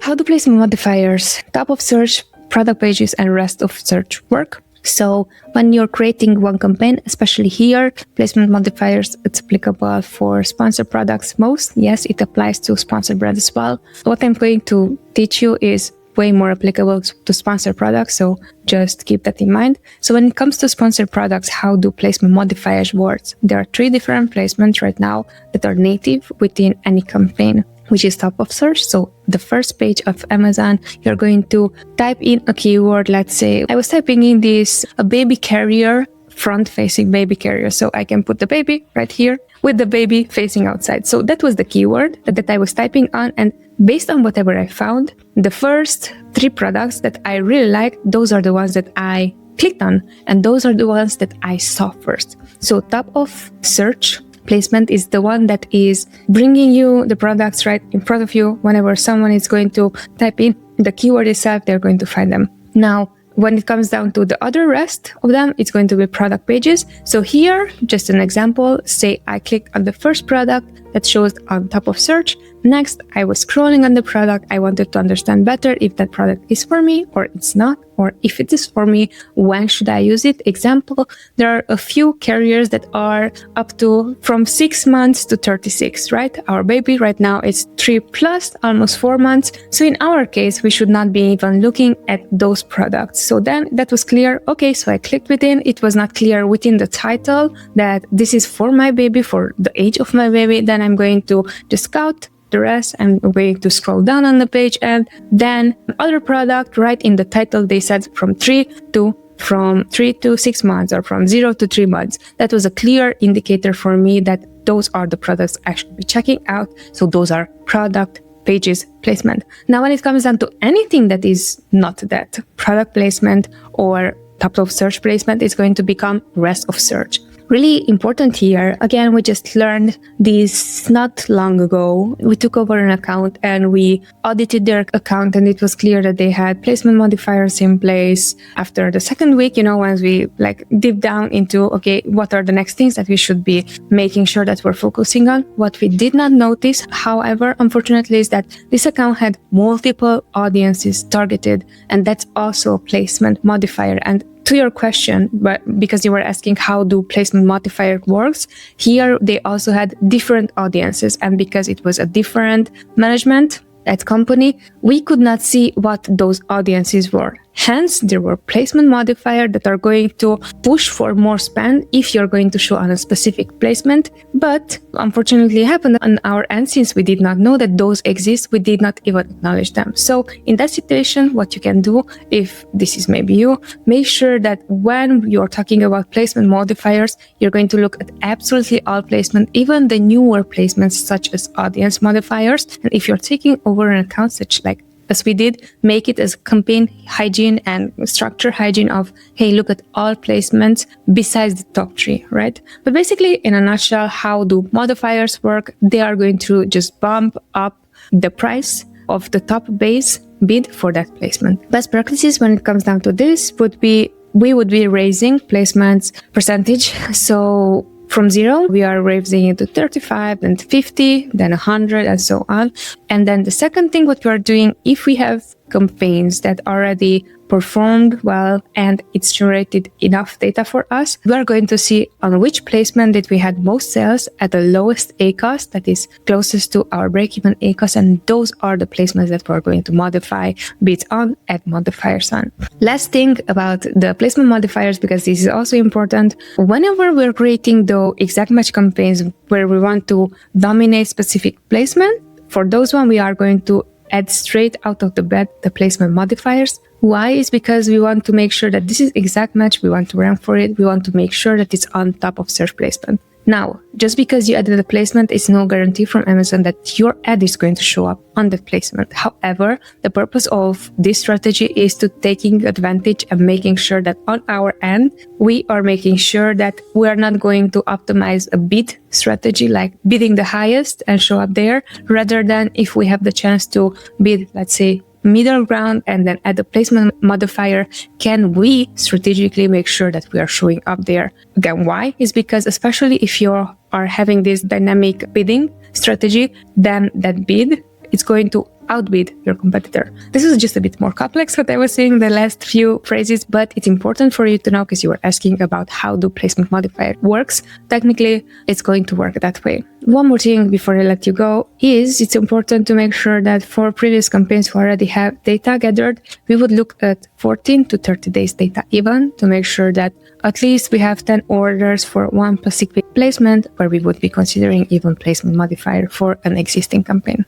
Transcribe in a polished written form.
How do placement modifiers, top of search, product pages, and rest of search work? So when you're creating one campaign, especially here, placement modifiers, it's applicable for sponsored products most. Yes, it applies to sponsored brands as well. What I'm going to teach you is way more applicable to sponsored products, so just keep that in mind. So when it comes to sponsored products, how do placement modifiers work? There are 3 different placements right now that are native within any campaign, which is top of search. So the first page of Amazon, you're going to type in a keyword. Let's say I was typing in a baby carrier, front-facing baby carrier. So I can put the baby right here with the baby facing outside. So that was the keyword that I was typing on. And based on whatever I found, the first 3 products that I really liked, those are the ones that I clicked on. And those are the ones that I saw first. So top of search placement is the one that is bringing you the products right in front of you. Whenever someone is going to type in the keyword itself, they're going to find them. Now, when it comes down to the other rest of them, it's going to be product pages. So here, just an example, say I clicked on the first product that shows on top of search. Next, I was scrolling on the product. I wanted to understand better if that product is for me or it's not, or if it is for me, when should I use it? Example, there are a few carriers that are up to from 6 months to 36, right? Our baby right now is 3+, almost 4 months. So in our case, we should not be even looking at those products. So then that was clear. Okay, so I clicked within. It was not clear within the title that this is for my baby, for the age of my baby. Then I'm going to just scout the rest. I'm going to scroll down on the page, and then other product, right in the title, they said from 3 to 6 months or from 0 to 3 months. That was a clear indicator for me that those are the products I should be checking out. So those are product pages placement. Now, when it comes down to anything that is not that, product placement or top of search placement is going to become rest of search. Really important here, again, we just learned this not long ago. We took over an account and we audited their account, and it was clear that they had placement modifiers in place. After the second week, once we deep down into, okay, what are the next things that we should be making sure that we're focusing on? What we did not notice, however, unfortunately, is that this account had multiple audiences targeted, and that's also a placement modifier. And to your question, but because you were asking how do placement modifier works, here they also had different audiences, and because it was a different management at company, we could not see what those audiences were. Hence, there were placement modifiers that are going to push for more spend if you're going to show on a specific placement. But unfortunately, it happened on our end, since we did not know that those exist, we did not even acknowledge them. So in that situation, what you can do, if this is maybe you, make sure that when you're talking about placement modifiers, you're going to look at absolutely all placement, even the newer placements such as audience modifiers. And if you're taking over an account such as we did, make it as campaign hygiene and structure hygiene of, hey, look at all placements besides the top 3, right? But basically, in a nutshell, how do modifiers work? They are going to just bump up the price of the top base bid for that placement. Best practices when it comes down to this would be, we would be raising placements percentage. So from 0, we are raising it to 35, then 50, then 100, and so on. And then the second thing, what we are doing, if we have campaigns that already performed well and it's generated enough data for us, we are going to see on which placement did we had most sales at the lowest ACoS, that is closest to our break-even ACoS, and those are the placements that we're going to modify bids on, add modifiers on. Last thing about the placement modifiers, because this is also important, whenever we're creating the exact match campaigns where we want to dominate specific placement, for those one we are going to add straight out of the bed the placement modifiers. Why? Is because we want to make sure that this is exact match, we want to rank for it, we want to make sure that it's on top of search placement. Now, just because you added a placement is no guarantee from Amazon that your ad is going to show up on that placement. However, the purpose of this strategy is to taking advantage and making sure that on our end, we are making sure that we are not going to optimize a bid strategy like bidding the highest and show up there, rather than if we have the chance to bid, let's say, middle ground and then add a placement modifier, can we strategically make sure that we are showing up there? Again, why? Is because especially if you are having this dynamic bidding strategy, then that bid it's going to outbid your competitor. This is just a bit more complex what I was saying the last few phrases, but it's important for you to know because you were asking about how do placement modifier works. Technically, it's going to work that way. One more thing before I let you go is it's important to make sure that for previous campaigns who already have data gathered, we would look at 14 to 30 days data even to make sure that at least we have 10 orders for one specific placement where we would be considering even placement modifier for an existing campaign.